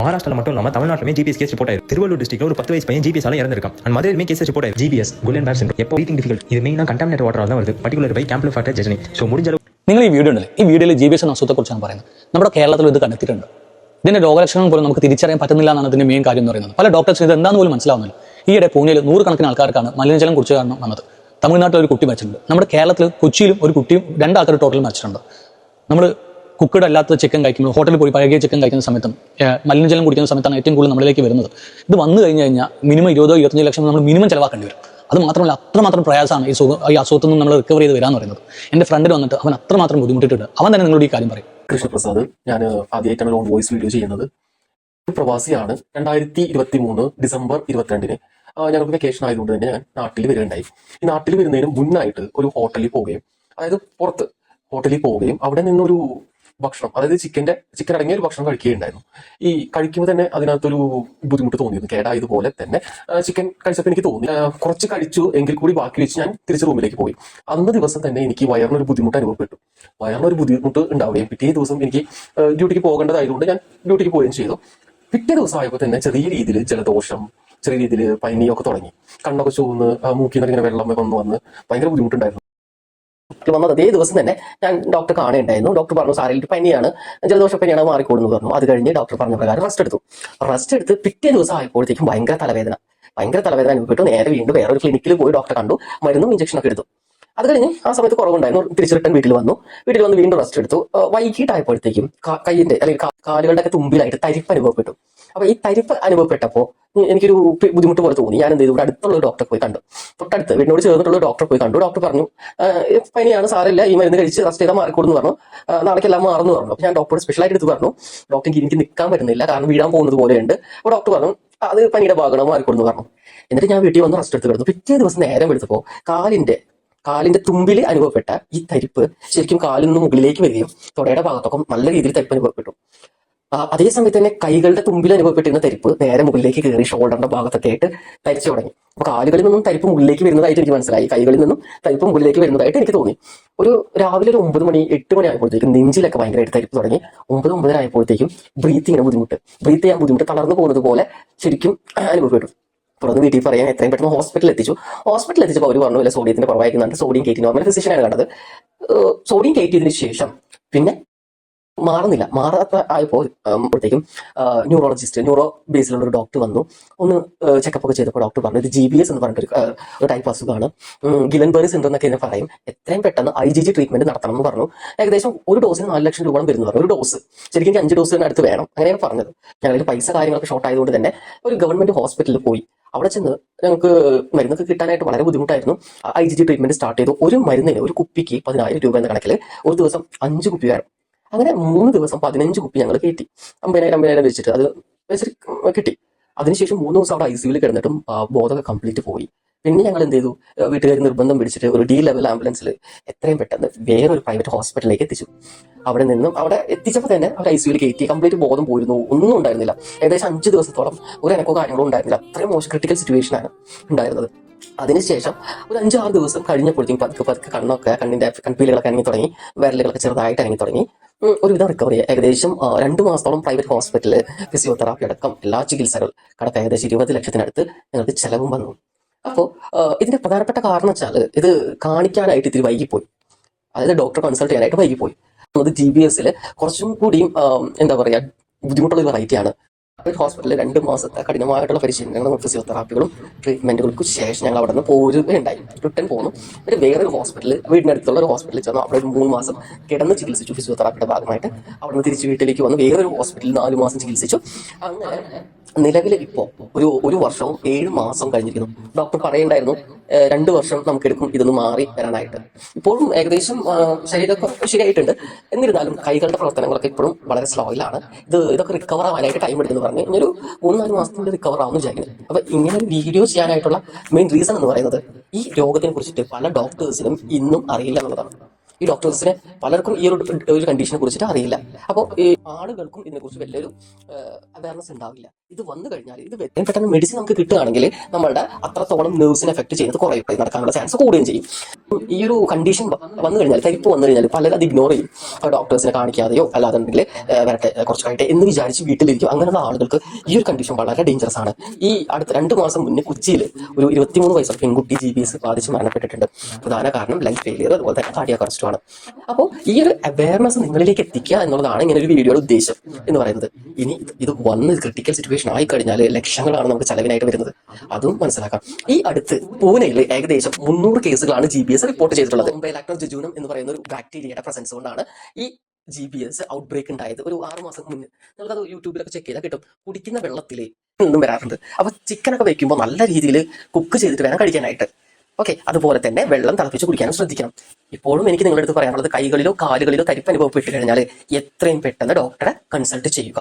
மகாராஷ்டிரா மட்டும் இல்லாம தமிழ்நாட்டிலுமே GPS case report ஆயிருக்கு. திருவள்ளூர் டிஸ்ட்ரிக்ட்ல ஒரு 10 வயசு பையன் ஜிபிஎஸ் ஆல இறந்திருக்கான். அண்ட் மதுரையிலுமே கேஸ் ரிப்போர்ட் ஆயிருக்கு. ஜிபிஎஸ் குலன் பேர் சிண்ட்ரோம். எப்போ ஈட்டிங் டிஃபிகல்ட் இது மெயினா கண்டாமினேட் வாட்டரால தான் வருது. പർട്ടിക്കുലർ ബൈ ആംപ്ലിഫൈഡ് ജെജനി. സോ മുടിഞ്ഞ നിങ്ങൾ ഈ വീഡിയോ ഉണ്ടല്ലേ, ഈ വീഡിയോയിൽ ജിബിഎസ് എന്ന അസുഖത്തെക്കുറിച്ചാണ് പറയുന്നത്. നമ്മുടെ കേരളത്തിൽ ഇത് കണ്ടെത്തിയിട്ടുണ്ട്. ഇതിന്റെ രോഗലക്ഷണങ്ങൾ പോലും നമുക്ക് തിരിച്ചറിയാൻ പറ്റുന്നില്ല എന്നാണ് ഇതിന്റെ മെയിൻ കാര്യം എന്ന് പറയുന്നത്. പല ഡോക്ടേഴ്സിന് ഇത് എന്താണെന്ന് പോലും മനസ്സിലാവുന്നില്ല. ഈയിടെ പൂനെയിൽ 100 കണക്കിന് ആൾക്കാർക്കാണ് മലിനജലം കുടിച്ച കാരണം വന്നത്. തമിഴ്നാട്ടിൽ ഒരു കുട്ടി മരിച്ചിട്ടുണ്ട്. നമ്മുടെ കേരളത്തിൽ കൊച്ചിയിലും ഒരു കുട്ടിയും 2 ആൾക്കാർ ടോട്ടൽ മരിച്ചിട്ടുണ്ട്. നമ്മൾ കുക്കഡ് അല്ലാത്ത ചിക്കൻ കഴിക്കുമ്പോൾ ഹോട്ടലിൽ പോയി പഴകിയ ചിക്കൻ കഴിക്കുന്ന സമയത്തും മലിനജലം കുടിക്കുന്ന സമയത്താണ് ഏറ്റവും കൂടുതൽ നമ്മളിലേക്ക് വരുന്നത്. ഇത് വന്നു കഴിഞ്ഞ് കഴിഞ്ഞാൽ മിനിമം 20-25 ലക്ഷം നമ്മൾ മിനിമം ചിലവാക്കേണ്ടി വരും. അത് മാത്രമല്ല അത്രമാത്രം പ്രയാസമാണ് ഈ അസുഖത്തിൽ നിന്ന് നമ്മൾ റിക്കവർ ചെയ്ത് വരാന്ന് പറയുന്നത്. എൻ്റെ ഫ്രണ്ടിൽ വന്നിട്ട് അവൻ അത്രമാത്രം ബുദ്ധിമുട്ടിട്ടുണ്ട്. അവൻ തന്നെ നിങ്ങളോട് ഈ കാര്യം പറയും. കൃഷ്ണപ്രസാദ്, ഞാൻ ആദ്യമായിട്ടാണ് ലോങ് വോയിസ് വീഡിയോ ചെയ്യുന്നത്. പ്രവാസിയാണ്. 2023 ഡിസംബർ 22 ഞങ്ങൾക്ക് വെക്കേഷൻ ആയതുകൊണ്ട് തന്നെ ഞാൻ നാട്ടിൽ വരികയുണ്ടായി. ഈ നാട്ടിൽ വരുന്നതിന് മുന്നായിട്ട് ഒരു ഹോട്ടലിൽ പോവുകയും, അതായത് പുറത്ത് ഹോട്ടലിൽ പോവുകയും അവിടെ നിന്നൊരു ഭക്ഷണം, അതായത് ചിക്കൻ അടങ്ങിയ ഒരു ഭക്ഷണം കഴിക്കുകയുണ്ടായിരുന്നു. ഈ കഴിക്കുമ്പോൾ തന്നെ അതിനകത്തൊരു ബുദ്ധിമുട്ട് തോന്നിയിരുന്നു. കേടായതുപോലെ തന്നെ ചിക്കൻ കഴിച്ചപ്പോൾ എനിക്ക് തോന്നി. കുറച്ച് കഴിച്ചു എങ്കിൽ കൂടി ബാക്കി വെച്ച് ഞാൻ തിരിച്ച് റൂമിലേക്ക് പോയി. അന്ന് ദിവസം തന്നെ എനിക്ക് വയറിനൊരു ബുദ്ധിമുട്ട് അനുഭവപ്പെട്ടു. വയറിനൊരു ബുദ്ധിമുട്ട് ഉണ്ടാവുകയും പിറ്റേ ദിവസം എനിക്ക് ഡ്യൂട്ടിക്ക് പോകേണ്ടതായതുകൊണ്ട് ഞാൻ ഡ്യൂട്ടിക്ക് പോവുകയും ചെയ്തു. പിറ്റേ ദിവസം ആയപ്പോൾ തന്നെ ചെറിയ രീതിയിൽ ജലദോഷം, ചെറിയ രീതിയിൽ പനിയൊക്കെ തുടങ്ങി. കണ്ണൊക്കെ ചുവന്ന് മൂക്കിൽ നിന്ന് ഇങ്ങനെ വെള്ളം വന്ന് ഭയങ്കര ബുദ്ധിമുട്ടുണ്ടായിരുന്നു. വന്നത് അതേ ദിവസം തന്നെ ഞാൻ ഡോക്ടറെ കാണേണ്ടായിരുന്നു. ഡോക്ടർ പറഞ്ഞു സാരയിൽ പനിയാണ്, ജലദോഷ പനിയാണ്, മാറിക്കോളെന്ന് പറഞ്ഞു. അത് കഴിഞ്ഞ് ഡോക്ടർ പറഞ്ഞ പ്രകാരം റെസ്റ്റ് എടുത്ത് പിറ്റേ ദിവസം ആയപ്പോഴത്തേക്കും ഭയങ്കര തലവേദന അനുഭവപ്പെട്ടു. നേരെ വീണ്ടും വേറൊരു ക്ലിനിക്കിൽ പോയി ഡോക്ടറെ കണ്ടു. മരുന്നും ഇഞ്ചക്ഷനൊക്കെ എടുത്തു. അത് കഴിഞ്ഞ് ആ സമയത്ത് കുറവുണ്ടായിരുന്നു. തിരിച്ച് റിട്ടേൺ വീട്ടിൽ വന്ന് വീണ്ടും റെസ്റ്റ് എടുത്തു. വൈകിട്ടായപ്പോഴത്തേക്കും കൈയിന്റെ അല്ലെങ്കിൽ കാലുകളുടെ ഒക്കെ തുമ്പിലായിട്ട് തരിപ്പ് അനുഭവപ്പെട്ടു. അപ്പൊ ഈ തരിപ്പ് അനുഭവപ്പെട്ടപ്പോൾ എനിക്കൊരു ബുദ്ധിമുട്ട് പോലെ തോന്നി. ഞാൻ എന്ത് ചെയ്തു, ഇവിടെ അടുത്തുള്ള ഒരു ഡോക്ടറെ പോയി കണ്ടു. തൊട്ടടുത്ത് വീടിനോട് ചേർന്നിട്ടുള്ള ഡോക്ടറെ പോയി കണ്ടു. ഡോക്ടർ പറഞ്ഞു പനിയാണ്, സാരമില്ല, ഈ മരുന്ന് കഴിച്ച് റെസ്റ്റ് ചെയ്താൽ മാറിക്കോളെന്ന് പറഞ്ഞു. നാളേക്കെല്ലാം മാറുന്നു പറഞ്ഞു. അപ്പൊ ഞാൻ ഡോക്ടറോട് സ്പെഷ്യലായിട്ട് എടുത്ത് പറഞ്ഞു, ഡോക്ടർ എനിക്ക് നിൽക്കാൻ പറ്റുന്നില്ല, കാരണം വീഴാൻ പോകുന്നത് പോലെയുണ്ട്. അപ്പൊ ഡോക്ടർ പറഞ്ഞു അത് പനിയുടെ ഭാഗമാണ്, മാറിക്കോളെന്ന് പറഞ്ഞു. എന്നിട്ട് ഞാൻ വീട്ടിൽ വന്ന് റെസ്റ്റ് എടുത്ത് കിടന്നു. പിറ്റേ ദിവസം നേരം എടുത്തപ്പോൾ കാലിന്റെ തുമ്പിൽ അനുഭവപ്പെട്ട ഈ തരിപ്പ് ശരിക്കും കാലിൽ നിന്ന് മുകളിലേക്ക് വരികയും തൊടയുടെ ഭാഗത്തൊക്കെ നല്ല രീതിയിൽ തരിപ്പ് അനുഭവപ്പെട്ടു. അതേ സമയത്ത് തന്നെ കൈകളുടെ തുമ്പിൽ അനുഭവപ്പെട്ടിരുന്ന തരിപ്പ് നേരെ മുകളിലേക്ക് കയറി ഷോൾഡറിന്റെ ഭാഗത്തൊക്കെ ആയിട്ട് തരിച്ചു തുടങ്ങി. അപ്പൊ കാലുകളിൽ നിന്നും തരിപ്പ് മുകളിലേക്ക് വരുന്നതായിട്ട് എനിക്ക് മനസ്സിലായി, കൈകളിൽ നിന്നും തരിപ്പ് മുകളിലേക്ക് വരുന്നതായിട്ട് എനിക്ക് തോന്നി. രാവിലെ ഒരു 9 മണി 8 മണി ആയപ്പോഴത്തേക്കും നെഞ്ചിലൊക്കെ ഭയങ്കരമായിട്ട് തരിപ്പ് തുടങ്ങി. 9 ആയപ്പോഴത്തേക്കും ബ്രീത്ത് ചെയ്യാൻ ബുദ്ധിമുട്ട്, തളർന്നു പോകുന്നത് പോലെ ശരിക്കും അനുഭവപ്പെട്ടു. തുടർന്ന് വീട്ടിൽ പറയാൻ എത്രയും പെട്ടെന്ന് ഹോസ്പിറ്റലിൽ എത്തിച്ചപ്പോൾ അവർ പറഞ്ഞു വല്ല സോഡിയത്തിന്റെ കുറവായിരിക്കുന്നുണ്ട്. സോഡിയം കയറ്റി, നോർമൽ ഫിസിഷ്യനാണ് കണ്ടത്. സോഡിയം കയറ്റിയതിനു ശേഷം പിന്നെ മാറാത്ത ആയപ്പോഴത്തേക്കും ന്യൂറോ ബേസിലുള്ള ഒരു ഡോക്ടർ വന്നു. ഒന്ന് ചെക്കപ്പ് ഒക്കെ ചെയ്തപ്പോൾ ഡോക്ടർ പറഞ്ഞു ഇത് GBS എന്ന് പറഞ്ഞിട്ട് ഒരു ടൈപ്പ് അസുഖമാണ്, ഗിലൻബറി സിൻഡ്രോം എന്നൊക്കെ തന്നെ പറയും. എത്രയും പെട്ടെന്ന് IgG ട്രീറ്റ്മെന്റ് നടത്തണം എന്ന് പറഞ്ഞു. ഏകദേശം ഒരു ഡോസിന് 4 ലക്ഷം രൂപ വരുന്നു പറഞ്ഞു. ഒരു ഡോസ് ശരിക്കും 5 ഡോസ് തന്നെ അടുത്ത് വേണം, അങ്ങനെയാണ് പറഞ്ഞത്. ഞങ്ങളുടെ പൈസ കാര്യങ്ങളൊക്കെ ഷോർട്ട് ആയതുകൊണ്ട് തന്നെ ഒരു ഗവൺമെന്റ് ഹോസ്പിറ്റലിൽ പോയി. അവിടെ ചെന്ന് ഞങ്ങൾക്ക് മരുന്നൊക്കെ കിട്ടാനായിട്ട് വളരെ ബുദ്ധിമുട്ടായിരുന്നു. IgG ട്രീറ്റ്മെന്റ് സ്റ്റാർട്ട് ചെയ്തു. ഒരു മരുന്നിന് ഒരു കുപ്പിക്ക് 10,000 രൂപ എന്ന കണക്കിൽ ഒരു ദിവസം 5 കുപ്പി വേണം. അങ്ങനെ 3 ദിവസം 15 കുപ്പി ഞങ്ങൾ കയറ്റി. 50,000 വെച്ചിട്ട് അത് കിട്ടി. അതിനുശേഷം 3 ദിവസം അവിടെ ICUവിൽ കിടന്നിട്ടും ബോധമൊക്കെ കംപ്ലീറ്റ് പോയി. പിന്നെ ഞങ്ങൾ എന്ത് ചെയ്തു, വീട്ടുകാർ നിർബന്ധം പിടിച്ചിട്ട് ഒരു D ലെവൽ ആംബുലൻസിൽ എത്രയും പെട്ടെന്ന് വേറൊരു പ്രൈവറ്റ് ഹോസ്പിറ്റലിലേക്ക് എത്തിച്ചു. അവിടെ എത്തിച്ചപ്പോൾ തന്നെ അവർ ICUവിൽ കയറ്റി. കംപ്ലീറ്റ് ബോധം പോയിരുന്നു, ഒന്നും ഉണ്ടായിരുന്നില്ല. ഏകദേശം 5 ദിവസത്തോളം ഒരു എനക്കോ കാര്യങ്ങളോ ഉണ്ടായിരുന്നില്ല. അത്രയും മോശം ക്രിട്ടിക്കൽ സിറ്റുവേഷനാണ് ഉണ്ടായിരുന്നത്. അതിനുശേഷം ഒരു 5-6 ദിവസം കഴിഞ്ഞപ്പോഴത്തേക്കും പതുക്കെ കണ്ണിന്റെ കൺപീലുകളൊക്കെ ഇറങ്ങി തുടങ്ങി, വിരലുകളൊക്കെ ചെറുതായിട്ട് ഇറങ്ങി തുടങ്ങി. ഒരുവിധം റിക്കവറി. ഏകദേശം 2 മാസത്തോളം പ്രൈവറ്റ് ഹോസ്പിറ്റലിൽ ഫിസിയോതെറാപ്പി അടക്കം എല്ലാ ചികിത്സകൾ കടക്ക ഏകദേശം 20 ലക്ഷത്തിനടുത്ത് ഞങ്ങൾക്ക് ചെലവും വന്നു. അപ്പോൾ ഇതിന്റെ പ്രധാനപ്പെട്ട കാരണം വെച്ചാൽ ഇത് കാണിക്കാനായിട്ട് ഇത്തിരി വൈകിപ്പോയി, അതായത് ഡോക്ടറെ കൺസൾട്ട് ചെയ്യാനായിട്ട് വൈകിപ്പോയി. അത് GBS കുറച്ചും കൂടിയും എന്താ പറയുക ബുദ്ധിമുട്ടുള്ള ഒരു വെറൈറ്റിയാണ്. പ്രൈവറ്റ് ഹോസ്പിറ്റലിൽ 2 മാസത്തെ കഠിനമായിട്ടുള്ള പരിശീലനങ്ങളും ഫിസിയോതെറാപ്പികളും ട്രീറ്റ്മെന്റുകൾക്കും ശേഷം ഞങ്ങൾ അവിടെ നിന്ന് പോരുകയുണ്ടായി. റിട്ടേൺ പോന്നു. എന്നിട്ട് വേറൊരു ഹോസ്പിറ്റലിൽ, വീടിനടുത്തുള്ള ഒരു ഹോസ്പിറ്റലിൽ ചെന്നു. അവിടെ ഒരു 3 മാസം കിടന്ന് ചികിത്സിച്ചു ഫിസിയോതെറാപ്പിയുടെ ഭാഗമായിട്ട്. അവിടെ നിന്ന് തിരിച്ച് വീട്ടിലേക്ക് വന്ന് വേറൊരു ഹോസ്പിറ്റലിൽ 4 മാസം ചികിത്സിച്ചു. അങ്ങനെ നിലവിൽ ഇപ്പോൾ ഒരു വർഷവും 7 മാസം കഴിഞ്ഞിരിക്കുന്നു. ഡോക്ടർ പറയുണ്ടായിരുന്നു 2 വർഷം നമുക്കെടുക്കും ഇതൊന്ന് മാറി വരാനായിട്ട്. ഇപ്പോഴും ഏകദേശം ശരീരമൊക്കെ ശരിയായിട്ടുണ്ട്. എന്നിരുന്നാലും കൈകളുടെ പ്രവർത്തനങ്ങളൊക്കെ ഇപ്പോഴും വളരെ സ്ലോയിലാണ്. ഇതൊക്കെ റിക്കവർ ആവാനായിട്ട് ടൈം എടുക്കുന്നു പറഞ്ഞു. ഇനിയൊരു 3-4 മാസത്തിനുള്ളിൽ റിക്കവർ ആവുമെന്ന് വിചാരിക്കുന്നു. അപ്പൊ ഇങ്ങനെ ഒരു വീഡിയോ ചെയ്യാനായിട്ടുള്ള മെയിൻ റീസൺ എന്ന് പറയുന്നത് ഈ രോഗത്തിനെ കുറിച്ചിട്ട് പല ഡോക്ടേഴ്സിനും ഇന്നും അറിയില്ല എന്നുള്ളതാണ്. ഈ ഡോക്ടേഴ്സിന് പലർക്കും ഈ ഒരു കണ്ടീഷനെ കുറിച്ചിട്ട് അറിയില്ല. അപ്പോൾ ഈ ആളുകൾക്കും ഇതിനെക്കുറിച്ച് വലിയൊരു അവയർനെസ് ഉണ്ടാവില്ല. ഇത് വന്നു കഴിഞ്ഞാൽ ഇത് പെട്ടെന്ന് മെഡിസിൻ നമുക്ക് കിട്ടുകയാണെങ്കിൽ നമ്മളുടെ അത്രത്തോളം നെർവ്സിനെ എഫക്ട് ചെയ്യുന്നത് കുറയും, നടക്കാനുള്ള ചാൻസ് കൂടുകയും ചെയ്യും. ഈ ഒരു കണ്ടീഷൻ വന്നു കഴിഞ്ഞാൽ, തരിപ്പ് വന്നു കഴിഞ്ഞാൽ പലരും അത് ഇഗ്നോർ ചെയ്യും. ഡോക്ടേഴ്സിനെ കാണിക്കാതെയോ അല്ലാതെങ്കിൽ വരട്ടെ കുറച്ച് കഴിയട്ടെ എന്ന് വിചാരിച്ച് വീട്ടിലിരിക്കും. അങ്ങനെയുള്ള ആളുകൾക്ക് ഈ ഒരു കണ്ടീഷൻ വളരെ ഡേഞ്ചറസ് ആണ്. ഈ അടുത്ത 2 മാസം മുന്നേ കൊച്ചിയിൽ ഒരു 23 വയസ്സുള്ള പെൺകുട്ടി GBS ബാധിച്ച് മരണപ്പെട്ടിട്ടുണ്ട്. പ്രധാന കാരണം ലങ് ഫെയിലിയർ, അതുപോലെ തന്നെ കാർഡിയാക് അറസ്റ്റുമാണ്. അപ്പോൾ ഈ ഒരു അവയർനെസ് നിങ്ങളിലേക്ക് എത്തിക്കുക എന്നുള്ളതാണ് ഇങ്ങനെ ഒരു വീഡിയോയുടെ ഉദ്ദേശം എന്ന് പറയുന്നത്. ഇനി ഇത് വന്ന് ക്രിട്ടിക്കൽ സിറ്റുവേഷൻ ആയി കഴിഞ്ഞാൽ ലക്ഷങ്ങളാണ് നമുക്ക് ചെലവിനായിട്ട് വരുന്നത്, അതും മനസ്സിലാക്കാം. ഈ അടുത്ത് പൂനെയിൽ ഏകദേശം 300 കേസുകളാണ് GBS റിപ്പോർട്ട് ചെയ്തിട്ടുള്ളത്. മുംബൈ ലാക്ടോസ് ജുജൂനം എന്ന് പറയുന്ന ഒരു ബാക്ടീരിയയുടെ പ്രസൻസ് കൊണ്ടാണ് ഈ GBS ഔട്ട് ബ്രേക്ക് ഉണ്ടായത്. ഒരു 6 മാസം മുന്നേ നിങ്ങൾക്കത് യൂട്യൂബിലൊക്കെ ചെക്ക് ചെയ്താൽ കിട്ടും. കുടിക്കുന്ന വെള്ളത്തിൽ നിന്നും വരാറുണ്ട്. അപ്പോൾ ചിക്കനൊക്കെ വെക്കുമ്പോൾ നല്ല രീതിയിൽ കുക്ക് ചെയ്തിട്ട് വേണം കഴിക്കാനായിട്ട്. ഓക്കെ, അതുപോലെ തന്നെ വെള്ളം തിളപ്പിച്ച് കുടിക്കാനും ശ്രദ്ധിക്കണം. ഇപ്പോഴും എനിക്ക് നിങ്ങളുടെ അടുത്ത് പറയാനുള്ളത്, കൈകളിലോ കാലുകളിലോ തരിപ്പ് അനുഭവപ്പെട്ട് കഴിഞ്ഞാൽ എത്രയും പെട്ടെന്ന് ഡോക്ടറെ കൺസൾട്ട് ചെയ്യുക.